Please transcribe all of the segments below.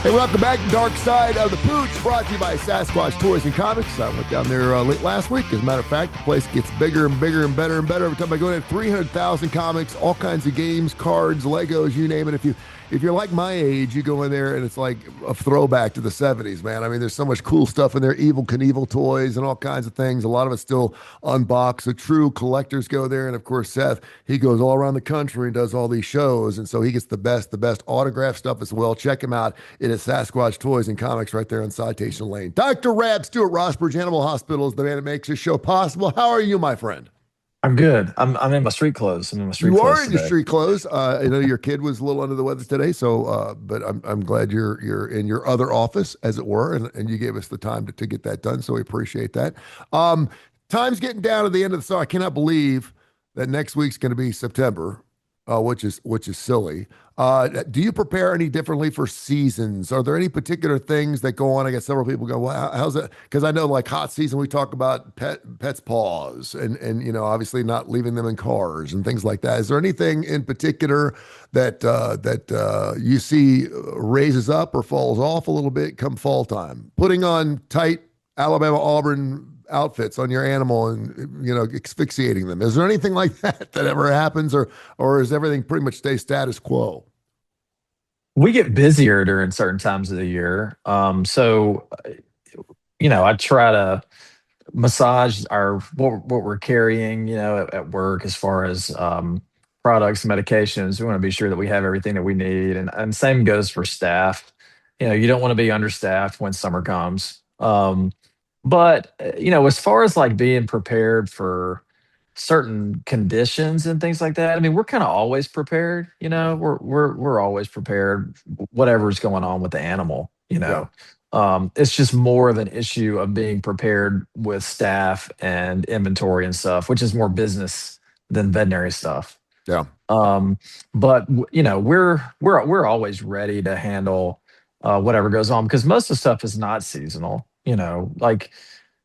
Hey, welcome back to Darkside of the Pooch, brought to you by Sasquatch Toys and Comics. I went down there late last week. As a matter of fact, the place gets bigger and bigger and better and better every time I go in. 300,000 comics, all kinds of games, cards, Legos, you name it. If you're like my age, you go in there and it's like a throwback to the 70s, man. I mean, there's so much cool stuff in there, Evil Knievel toys and all kinds of things. A lot of it's still unboxed. The true collectors go there. And of course, Seth, he goes all around the country and does all these shows. And so he gets the best autograph stuff as well. Check him out. It is Sasquatch Toys and Comics right there on Citation Lane. Dr. Rab Stewart, Rossbridge Animal Hospital is the man that makes this show possible. How are you, my friend? I'm good. I'm in my street clothes. I'm in my street You clothes are in your today. street clothes. I know your kid was a little under the weather today, so but I'm glad you're in your other office, as it were, and you gave us the time to get that done. So we appreciate that. Time's getting down to the end of the summer. I cannot believe that next week's going to be September, which is silly. Do you prepare any differently for seasons? Are there any particular things that go on? I guess several people go, well, how's that? Because I know like hot season, we talk about pets' paws and obviously not leaving them in cars and things like that. Is there anything in particular that you see raises up or falls off a little bit come fall time? Putting on tight Alabama Auburn outfits on your animal and asphyxiating them. Is there anything like that ever happens, or is everything pretty much stay status quo? We get busier during certain times of the year. I try to massage our what we're carrying, at work as far as products, medications. We want to be sure that we have everything that we need, and same goes for staff. You don't want to be understaffed when summer comes. But as far as like being prepared for certain conditions and things like that, I mean, we're kind of always prepared. We're always prepared, whatever's going on with the animal. Yeah, It's just more of an issue of being prepared with staff and inventory and stuff, which is more business than veterinary stuff. yeah, Um, but we're always ready to handle whatever goes on because most of the stuff is not seasonal. Like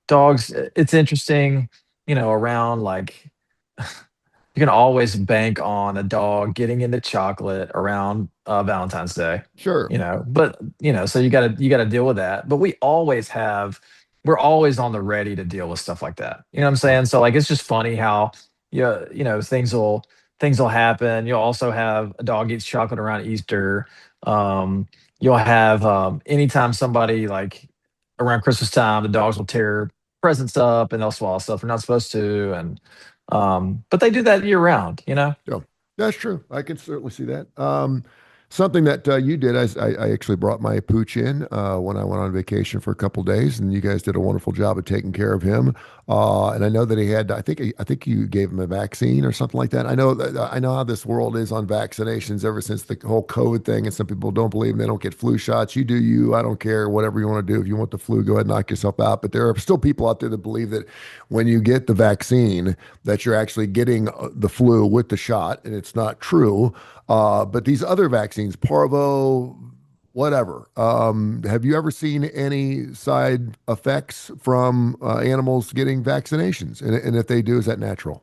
dogs. It's interesting. Around like you can always bank on a dog getting into chocolate around Valentine's Day. sure. So you gotta deal with that. But we're always on the ready to deal with stuff like that. You know what I'm Yeah, saying? So like it's just funny how things will happen. You'll also have a dog eats chocolate around Easter. You'll have anytime somebody like around Christmas time, the dogs will tear presents up and they'll swallow stuff they're not supposed to. And but they do that year round, you know? yeah, that's true. I can certainly see that. Something that you did, I actually brought my Pooch in when I went on vacation for a couple days, and you guys did a wonderful job of taking care of him. And I know that he had, I think you gave him a vaccine or something like that. I know how this world is on vaccinations ever since the whole COVID thing, and some people don't believe they don't get flu shots. You do you. I don't care. Whatever you want to do. If you want the flu, go ahead and knock yourself out. But there are still people out there that believe that when you get the vaccine, that you're actually getting the flu with the shot, and it's not true. But these other vaccines, parvo, whatever, have you ever seen any side effects from animals getting vaccinations? And if they do, is that natural?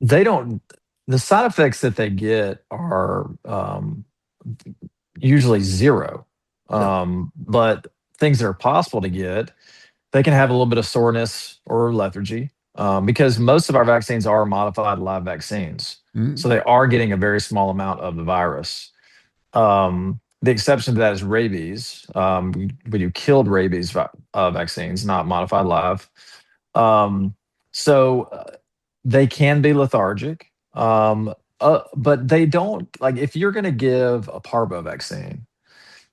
They don't the side effects that they get are usually zero. Yeah. But things that are possible to get, they can have a little bit of soreness or lethargy because most of our vaccines are modified live vaccines. Mm, So they are getting a very small amount of the virus. The exception to that is rabies. We do killed rabies vaccines, not modified live. Um, so they can be lethargic, but they don't like if you're going to give a parvo vaccine,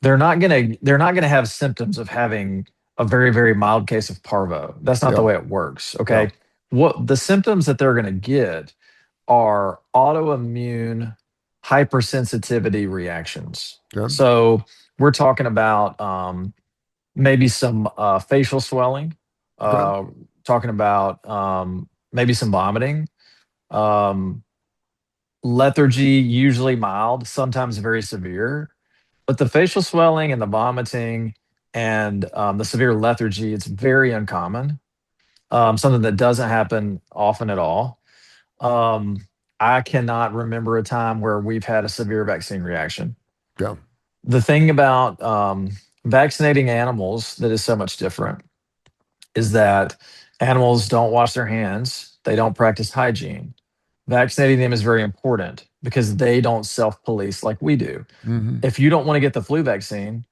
they're not gonna have symptoms of having a very very mild case of parvo. That's not the yeah. way it works. Yeah. Okay, what the symptoms that they're going to get are autoimmune hypersensitivity reactions. Yeah. So we're talking about maybe some facial swelling, Okay. uh, talking about maybe some vomiting, um, lethargy, usually mild, sometimes very severe. But the facial swelling and the vomiting and the severe lethargy, it's very uncommon, something that doesn't happen often at all. Um, I cannot remember a time where we've had a severe vaccine reaction. Yeah. the thing about vaccinating animals that is so much different is that animals don't wash their hands, they don't practice hygiene. Vaccinating them is very important because they don't self police like we do. Hmm. If you don't want to get the flu vaccine,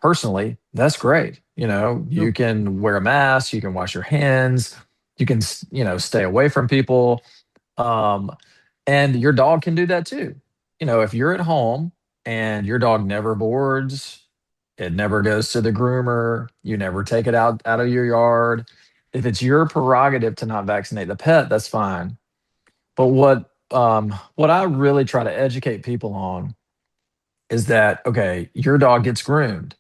personally, that's great. Yep. You can wear a mask, you can wash your hands, you can, stay away from people. Um, and your dog can do that too. If you're at home and your dog never boards, it never goes to the groomer, you never take it out of your yard. If it's your prerogative to not vaccinate the pet, that's fine. But what I really try to educate people on is that okay, your dog gets groomed.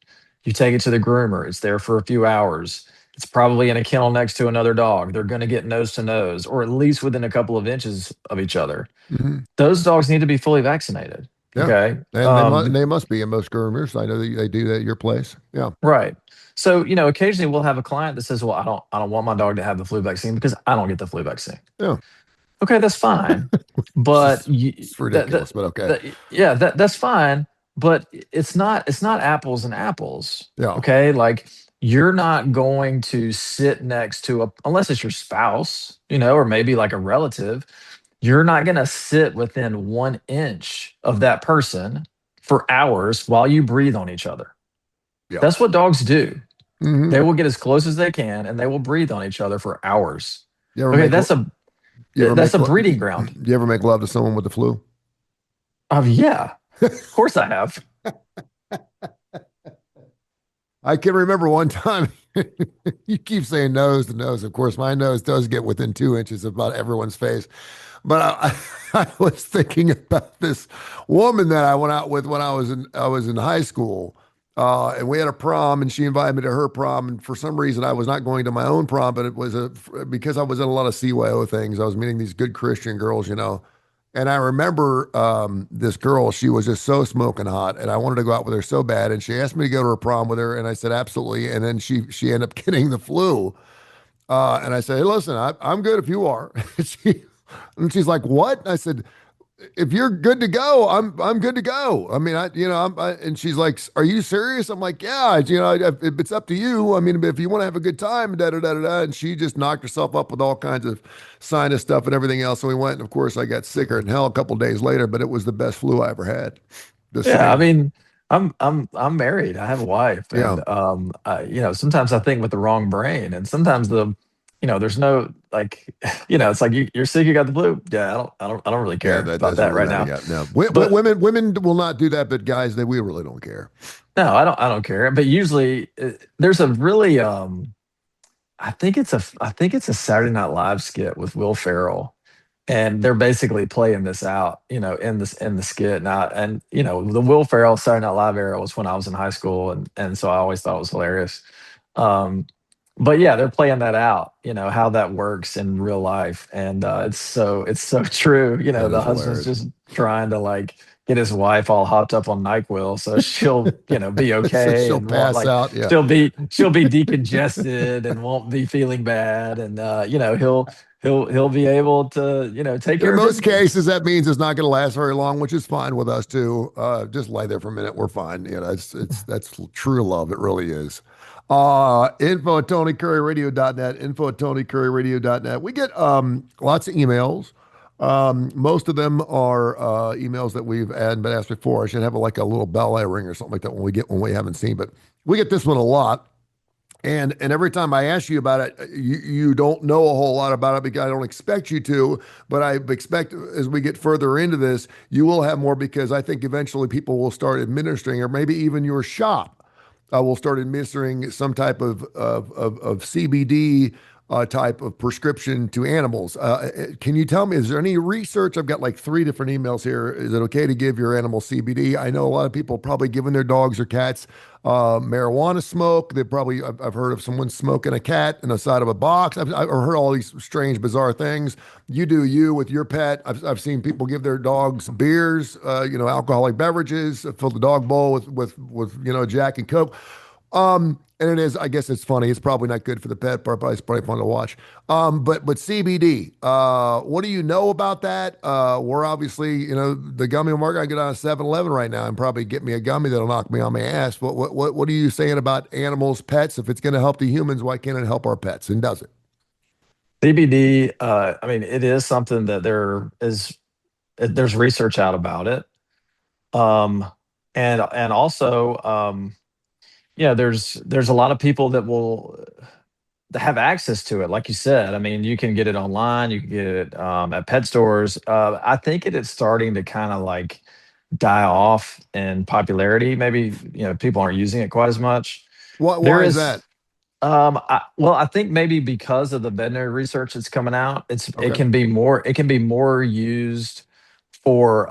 You take it to the groomer, it's there for a few hours. It's probably in a kennel next to another dog. They're going to get nose to nose, or at least within a couple of inches of each other. Hmm. Those dogs need to be fully vaccinated. Yeah. Okay. And they must be in most groomers. I know that they do that at your place. Yeah. Right. So, occasionally we'll have a client that says, "Well, I don't want my dog to have the flu vaccine because I don't get the flu vaccine." Yeah. Okay, that's fine. It's But just it's ridiculous, but okay. yeah, that's fine. But it's not apples and apples. Yeah. Okay, like you're not going to sit next to a unless it's your spouse, or maybe like a relative. You're not going to sit within 1 inch of that person for hours while you breathe on each other. Yeah. That's what dogs do. Hmm. They will get as close as they can and they will breathe on each other for hours. You ever Okay, make that's a you ever that's make a breeding ground. you ever make love to someone with the flu? Yeah, of course I have. I can remember one time. You keep saying nose to nose. Of course, my nose does get within 2 inches of about everyone's face. But I was thinking about this woman that I went out with when I was in high school, and we had a prom, and she invited me to her prom. And for some reason, I was not going to my own prom, but it was because I was in a lot of CYO things. I was meeting these good Christian girls. And I remember this girl, she was just so smoking hot, and I wanted to go out with her so bad. And she asked me to go to her prom with her, and I said absolutely. And then she ended up getting the flu. And I said, hey, listen, I'm good if you are. And she's like, what? And I said, if you're good to go, I'm good to go. I mean, and she's like, are you serious? I'm like, yeah, it's up to you. I mean, if you want to have a good time, da da da da da. And she just knocked herself up with all kinds of sinus stuff and everything else. So we went, and of course, I got sicker than hell a couple of days later, but it was the best flu I ever had. The Yeah, I same. mean, I'm married. I have a wife, Yeah. and sometimes I think with the wrong brain, and sometimes there's no like, it's like you're sick, you got the flu. Yeah, I don't really Yeah, care that about doesn't that really right matter. now. Yeah, no. But Women will not do that, but guys, we really don't care. no, I don't care. But usually, there's a really I think it's a Saturday Night Live skit with Will Ferrell, and they're basically playing this out, in the skit. And the Will Ferrell Saturday Night Live era was when I was in high school, and so I always thought it was hilarious. Um, but yeah, they're playing that out, how that works in real life, and it's so true. That The is husband's hilarious. just trying to like get his wife all hopped up on NyQuil so she'll be So okay she'll and won't pass like out. Yeah. she'll be decongested and won't be feeling bad, and he'll be able to take In care of most business. cases, that means it's not going to last very long, which is fine with us too. Just lay there for a minute. We're fine. That's true love. It really is. Info at TonyCurryRadio.net. Info at TonyCurryRadio.net. We get lots of emails. Most of them are emails that we've had been asked before. I should have like a little bell I ring or something like that when we get one we haven't seen, but we get this one a lot. And every time I ask you about it, you don't know a whole lot about it because I don't expect you to. But I expect as we get further into this, you will have more because I think eventually people will start administering, or maybe even your shop will start administering some type of CBD type of prescription to animals. Can you tell me, is there any research? I've got like three different emails here. Is it okay to give your animal CBD? I know a lot of people probably giving their dogs or cats marijuana smoke. They probably, I've heard of someone smoking a cat in the side of a box. I've heard all these strange, bizarre things. You do you with your pet. I've seen people give their dogs beers, alcoholic beverages, fill the dog bowl with Jack and Coke. And it is, I guess it's funny. It's probably not good for the pet, but it's probably fun to watch. But CBD, what do you know about that? We're obviously, the gummy market. I get on a 7-Eleven right now and probably get me a gummy that'll knock me on my ass. What are you saying about animals, pets? If it's going to help the humans, why can't it help our pets? And does it? CBD, I mean, it is something that there's research out about it. Um, and also, yeah, there's a lot of people that will have access to it. Like you said, I mean, you can get it online, you can get it at pet stores. I think it is starting to kind of like die off in popularity. Maybe, people aren't using it quite as much. Why There is is that? well, I think maybe because of the veterinary research that's coming out, Okay. it can be more used for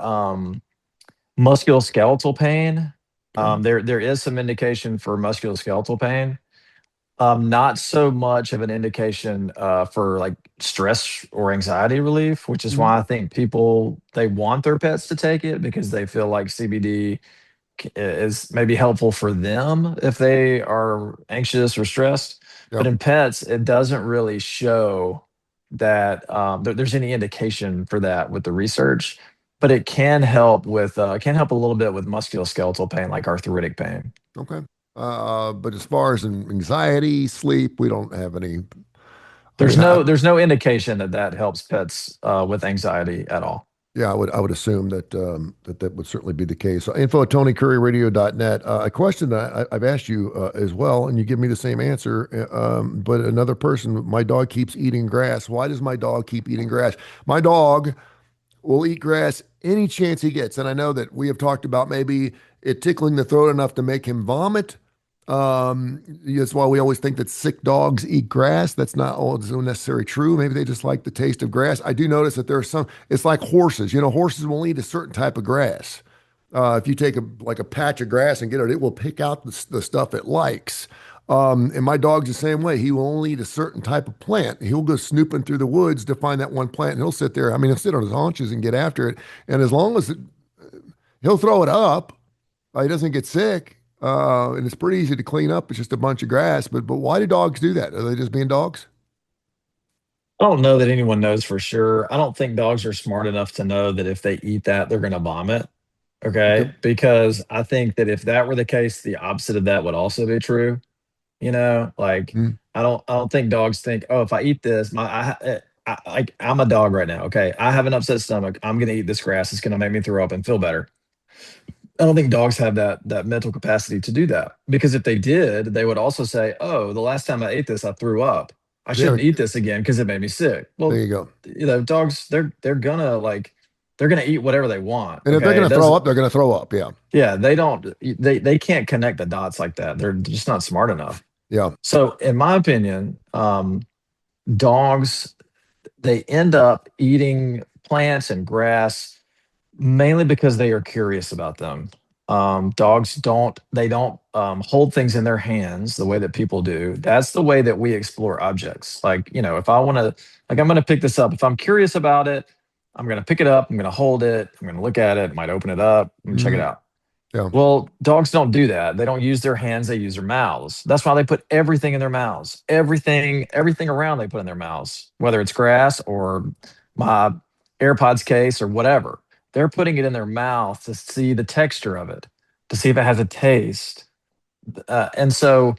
musculoskeletal pain. Okay. There is some indication for musculoskeletal pain. Not so much of an indication for like stress or anxiety relief, which is Mhm. why I think people they want their pets to take it because they feel like CBD is maybe helpful for them if they are anxious or stressed. But Yep. in pets, it doesn't really show that there's any indication for that with the research. But it can help a little bit with musculoskeletal pain, like arthritic pain. Okay. But as far as anxiety, sleep, we don't have any. I mean, There's no indication that that helps pets with anxiety at all. yeah, I would assume that would certainly be the case. Info at TonyCurryRadio.net. A question that I've asked you as well, and you give me the same answer. But another person, my dog keeps eating grass. Why does my dog keep eating grass? My dog will eat grass any chance he gets. And I know that we have talked about maybe it tickling the throat enough to make him vomit. That's why we always think that sick dogs eat grass. That's not always necessarily true. Maybe they just like the taste of grass. I do notice that there are some, it's like horses. Horses will eat a certain type of grass. If you take like a patch of grass and get it, it will pick out the stuff it likes. And my dog's the same way. He will only eat a certain type of plant. He'll go snooping through the woods to find that one plant, and he'll sit there. I mean, he'll sit on his haunches and get after it. And as long as he'll throw it up, he doesn't get sick. And it's pretty easy to clean up. It's just a bunch of grass. But why do dogs do that? Are they just being dogs? I don't know that anyone knows for sure. I don't think dogs are smart enough to know that if they eat that, they're going to vomit. Okay. Okay. Because I think that if that were the case, the opposite of that would also be true. Like Mm. I don't think dogs think, oh, if I eat this, like I'm a dog right now. Okay. I have an upset stomach. I'm going to eat this grass. It's going to make me throw up and feel better. I don't think dogs have that mental capacity to do that because if they did, they would also say, "Oh, the last time I ate this, I threw up. I Yeah, shouldn't eat this again because it made me sick." there Well, you go. dogs they're gonna eat whatever they want. And if they're Okay, going it to throw doesn't. up, they're going to throw up. Yeah. Yeah, they don't. They can't connect the dots like that. They're just not smart enough. Yeah. So, in my opinion, dogs they end up eating plants and grass mainly because they are curious about them. Dogs don't hold things in their hands the way that people do. That's the way that we explore objects. Like, if I want to, like, I'm going to pick this up. If I'm curious about it, I'm going to pick it up. I'm going to hold it. I'm going to look at it. Might open it up and check it Mhm. out. Yeah. Well, dogs don't do that. They don't use their hands, they use their mouths. That's why they put everything in their mouths. Everything around they put in their mouths, whether it's grass or my AirPods case or whatever. They're putting it in their mouth to see the texture of it, to see if it has a taste. And so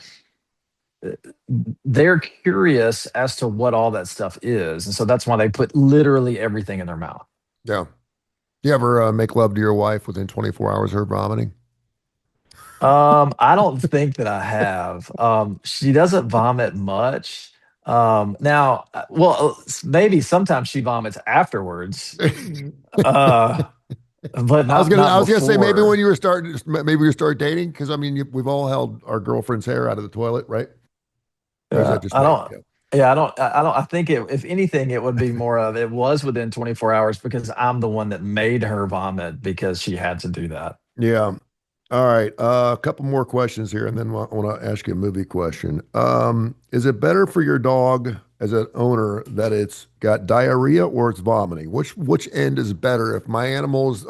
they're curious as to what all that stuff is. And so that's why they put literally everything in their mouth. Yeah. You ever make love to your wife within 24 hours of her vomiting? I don't think that I have. She doesn't vomit much. Now, maybe sometimes she vomits afterwards, uh, but I not was gonna say maybe when before. you were starting, maybe you start dating because I mean we've all held our girlfriend's hair out of the toilet, right? Or is that just I me? don't. Yeah. Yeah, I don't. I don't. I think if anything, it would be more of it was within 24 hours because I'm the one that made her vomit because she had to do that. Yeah. All right. A couple more questions here, and then I want to ask you a movie question. Is it better for your dog as an owner that it's got diarrhea or it's vomiting? Which end is better? If my animals,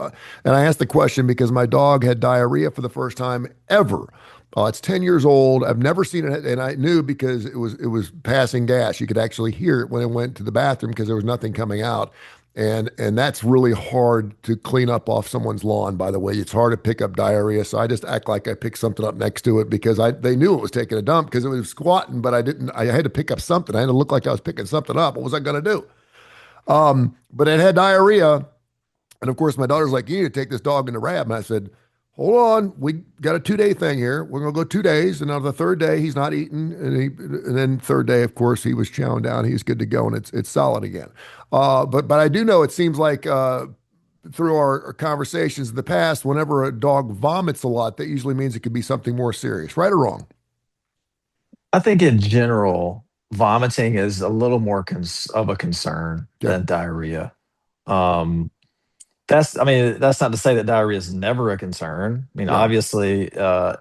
and I asked the question because my dog had diarrhea for the first time ever Oh, it's 10 years old. I've never seen it, and I knew because it was passing gas. You could actually hear it when it went to the bathroom because there was nothing coming out. And that's really hard to clean up off someone's lawn, by the way. It's hard to pick up diarrhea. So I just act like I picked something up next to it because they knew it was taking a dump because it was squatting, but I had to pick up something. I had to look like I was picking something up. What was I gonna do? But it had diarrhea. And of course, my daughter's like, "You need to take this dog into rehab." And I said, "Hold on, we got a 2 day thing here. We're gonna go 2 days." And on the third day, he's not eating, and then third day, of course, he was chowing down. He's good to go, and it's solid again. But I do know it seems like through our conversations in the past, whenever a dog vomits a lot, that usually means it could be something more serious, right or wrong? I think in general, vomiting is a little more of a concern Yeah, than diarrhea. Um, I mean, that's not to say that diarrhea is never a concern. I mean, yeah, obviously,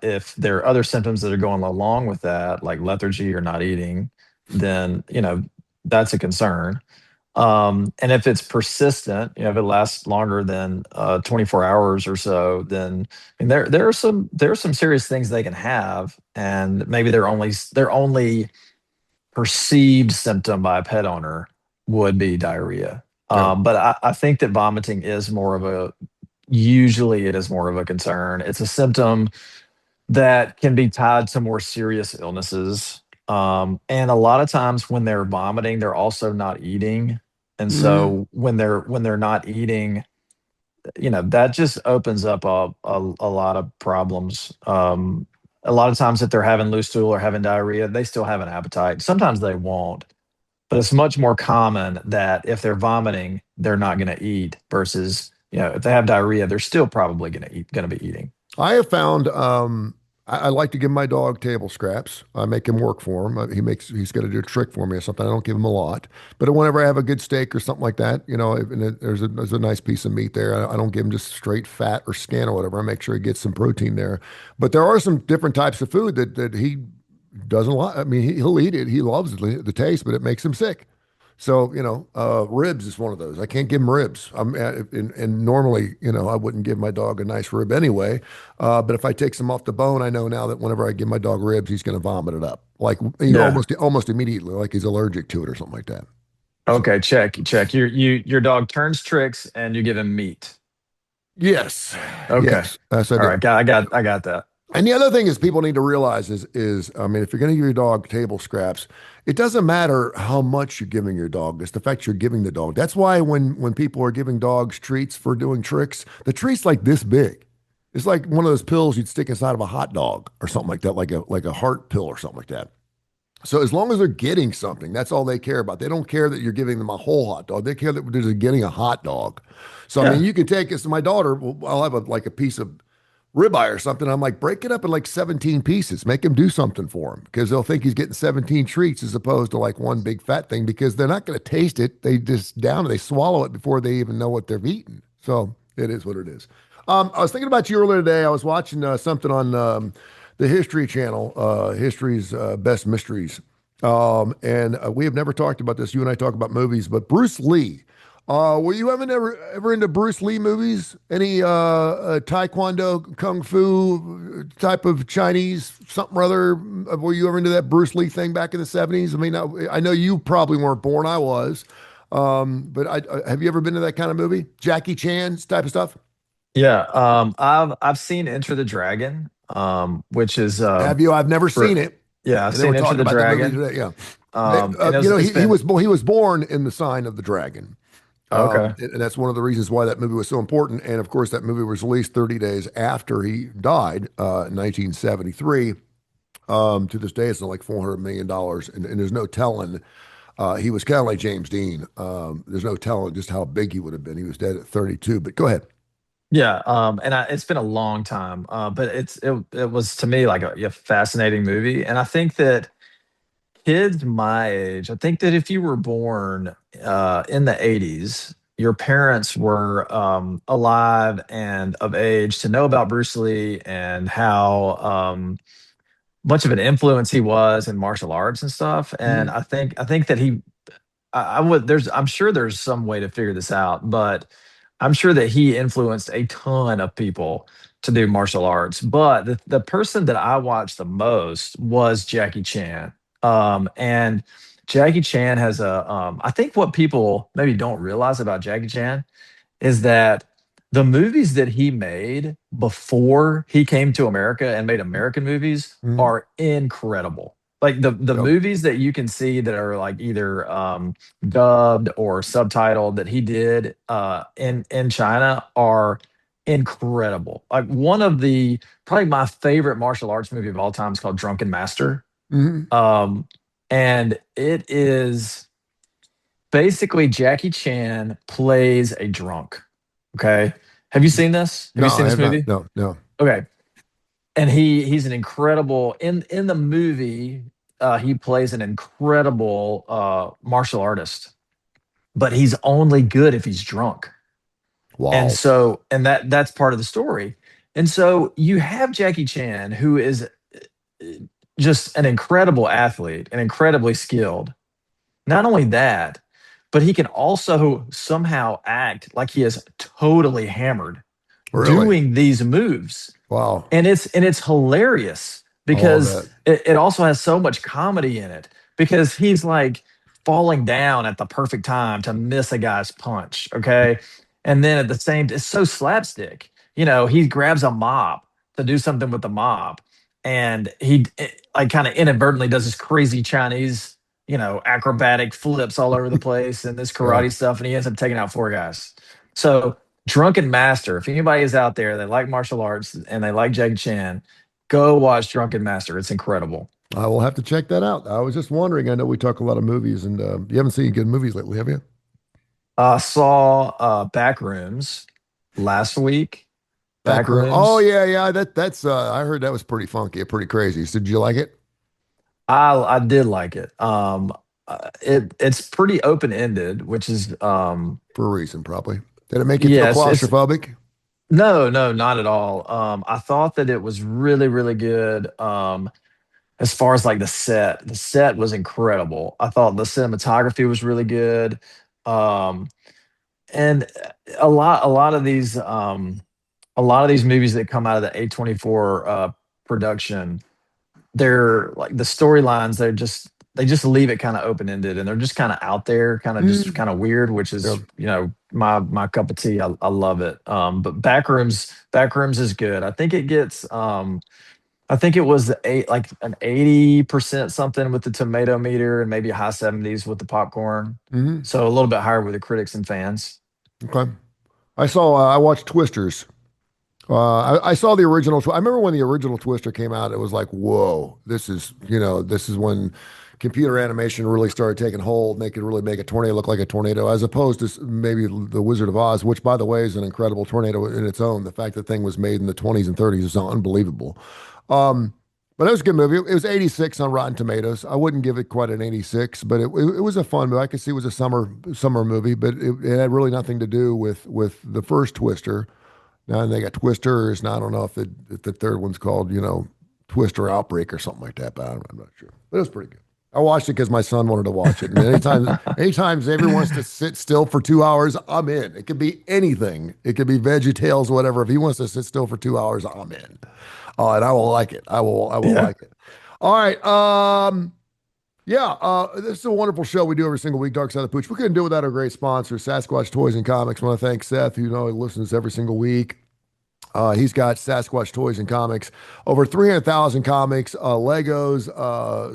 if there are other symptoms that are going along with that, like lethargy or not eating, then, that's a concern. And if it's persistent, if it lasts longer than 24 hours or so, then I mean, there are some serious things they can have, and maybe their only perceived symptom by a pet owner would be diarrhea. yeah. But I think that vomiting is usually it is more of a concern. It's a symptom that can be tied to more serious illnesses. And a lot of times when they're vomiting, they're also not eating. And Mm-hmm. so when they're not eating, that just opens up a lot of problems. A lot of times if they're having loose stool or having diarrhea, they still have an appetite. Sometimes they won't, but it's much more common that if they're vomiting, they're not going to eat versus, if they have diarrhea, they're still probably going to be eating. I have found I like to give my dog table scraps. I make him work for him. He's got to do a trick for me or something. I don't give him a lot, but whenever I have a good steak or something like that, there's a nice piece of meat there. I don't give him just straight fat or skin or whatever. I make sure he gets some protein there. But there are some different types of food that he doesn't like. I mean, he'll eat it. He loves the taste, but it makes him sick. So, ribs is one of those. I can't give him ribs. And normally, I wouldn't give my dog a nice rib anyway. But if I take some off the bone, I know now that whenever I give my dog ribs, he's going to vomit it up, like Yeah. almost immediately, like he's allergic to it or something like that. So, Okay. Check. Your dog turns tricks and you give him meat. yes, Okay. yes, yes, I All do. right. I got that. And the other thing is people need to realize is I mean, if you're going to give your dog table scraps, it doesn't matter how much you're giving your dog. It's the fact you're giving the dog. That's why when people are giving dogs treats for doing tricks, the treat's like this big. It's like one of those pills you'd stick inside of a hot dog or something like that, like a heart pill or something like that. So as long as they're getting something, that's all they care about. They don't care that you're giving them a whole hot dog. They care that they're just getting a hot dog. So I mean, Yeah. you can take this to my daughter. I'll have like a piece of ribeye or something. I'm like, break it up in like 17 pieces. Make him do something for him because they'll think he's getting 17 treats as opposed to like one big fat thing because they're not going to taste it. They just down it. They swallow it before they even know what they've eaten. So it is what it is. I was thinking about you earlier today. I was watching something on the History Channel, History's Best Mysteries. And we have never talked about this. You and I talk about movies, but Bruce Lee. Were you ever into Bruce Lee movies? Any Taekwondo, Kung Fu type of Chinese something or other? Were you ever into that Bruce Lee thing back in the 70s? I mean, I know you probably weren't born. I was. But have you ever been to that kind of movie? Jackie Chan's type of stuff? Yeah. I've seen Enter the Dragon, which is Have you? I've never seen for it. yeah, I've And they were seen Enter talking the about that movie Dragon. today. Yeah. And it's He been was born in the sign of the dragon. okay. And that's one of the reasons why that movie was so important. And of course, that movie was released 30 days after he died in 1973. To this day, it's like $400 million. And there's no telling. He was kind of like James Dean. There's no telling just how big he would have been. He was dead at 32. But go ahead. Yeah, and it's been a long time, but it was to me like a fascinating movie, and I think that kids my age, I think that if you were born in the 80s, your parents were alive and of age to know about Bruce Lee and how much of an influence he was in martial arts and stuff. And Mhm. I think that I would I'm sure there's some way to figure this out, but I'm sure that he influenced a ton of people to do martial arts. But the person that I watched the most was Jackie Chan. And Jackie Chan has I think what people maybe don't realize about Jackie Chan is that the movies that he made before he came to America and made American movies Mhm. are incredible. Like the Yep. movies that you can see that are like either dubbed or subtitled that he did in China are incredible. Like one of the probably my favorite martial arts movie of all time is called Drunken Master. Mhm. Um, and it is basically Jackie Chan plays a drunk. Okay. Have you seen this? Have No, you seen I this have not. movie? No, no. Okay. And he's an incredible in the movie, he plays an incredible martial artist, but he's only good if he's drunk. And Wow. so and that's part of the story. And so you have Jackie Chan, who is just an incredible athlete and incredibly skilled. Not only that, but he can also somehow act like he is totally hammered Really? doing these moves. Wow. And it's hilarious I love because that. it also has so much comedy in it because he's like falling down at the perfect time to miss a guy's punch. Okay. And then at the same, it's so slapstick. He grabs a mop to do something with the mop and like kind of inadvertently does this crazy Chinese, acrobatic flips all over the place and this Yeah. karate stuff. And he ends up taking out four guys. So Drunken Master. If anybody is out there that like martial arts and they like Jackie Chan, go watch Drunken Master. It's incredible. I will have to check that out. I was just wondering. I know we talk a lot of movies, and you haven't seen good movies lately, have you? Saw Backrooms last week. Backroom. Oh Backrooms. yeah, yeah. That's. I heard that was pretty funky, pretty crazy. So did you like it? I did like it. It's pretty open ended, which is For a reason, probably. Did it make you feel yes. It's claustrophobic? no, not at all. I thought that it was really, really good. As far as like the set was incredible. I thought the cinematography was really good. Um, and a lot of these movies that come out of the A24 production, they're like the storylines, they just leave it kind of open ended and they're just kind of out there, kind of just Mm. kind of weird, which Yeah. is, my cup of tea. I love it. But Backrooms is good. I think it was like an 80% something with the tomato meter and maybe a high 70s with the popcorn. Hmm. So a little bit higher with the critics and fans. Okay. I watched Twisters. I saw the original. I remember when the original Twister came out. It was like, whoa, this is when computer animation really started taking hold, and they could really make a tornado look like a tornado, as opposed to maybe the Wizard of Oz, which, by the way, is an incredible tornado in its own. The fact that thing was made in the 20s and 30s is unbelievable. Um, but it was a good movie. It was 86 on Rotten Tomatoes. I wouldn't give it quite an 86, but it was a fun movie. I could see it was a summer movie, but it had really nothing to do with the first Twister. Now they got Twisters. Now I don't know if the third one's called, Twister Outbreak or something like that, but I'm not sure. But it was pretty good. I watched it because my son wanted to watch it. And anytime Xavier wants to sit still for 2 hours, I'm in. It could be anything. It could be Veggie Tales, whatever. If he wants to sit still for 2 hours, I'm in. And I will like it. I will Yeah. like it. All right. Yeah, this is a wonderful show we do every single week, Dark Side of the Pooch. We couldn't do it without our great sponsor, Sasquatch Toys and Comics. I want to thank Seth, who he listens every single week. He's got Sasquatch Toys and Comics, over 300,000 comics, Legos,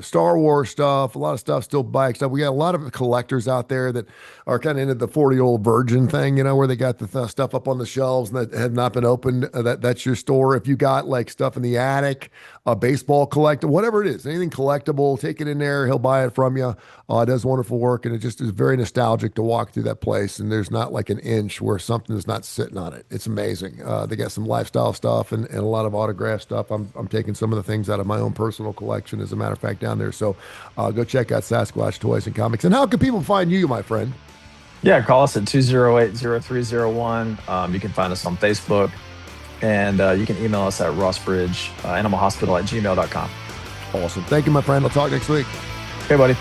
Star Wars stuff, a lot of stuff, still bike stuff. We got a lot of collectors out there that are kind of into the 40-year-old virgin thing, where they got the stuff up on the shelves and that had not been opened. That's your store. If you got like stuff in the attic, a baseball collector, whatever it is, anything collectible, take it in there. He'll buy it from you. It does wonderful work, and it just is very nostalgic to walk through that place. And there's not like an inch where something is not sitting on it. It's amazing. They got some lifestyle stuff and a lot of autograph stuff. I'm taking some of the things out of my own personal collection, as a matter of fact, down there. So go check out Sasquatch Toys and Comics. And how can people find you, my friend? Yeah, call us at 208-0301. You can find us on Facebook and you can email us at rossbridgeanimalhospital@gmail.com. Awesome. Thank you, my friend. I'll talk next week. Okay, buddy.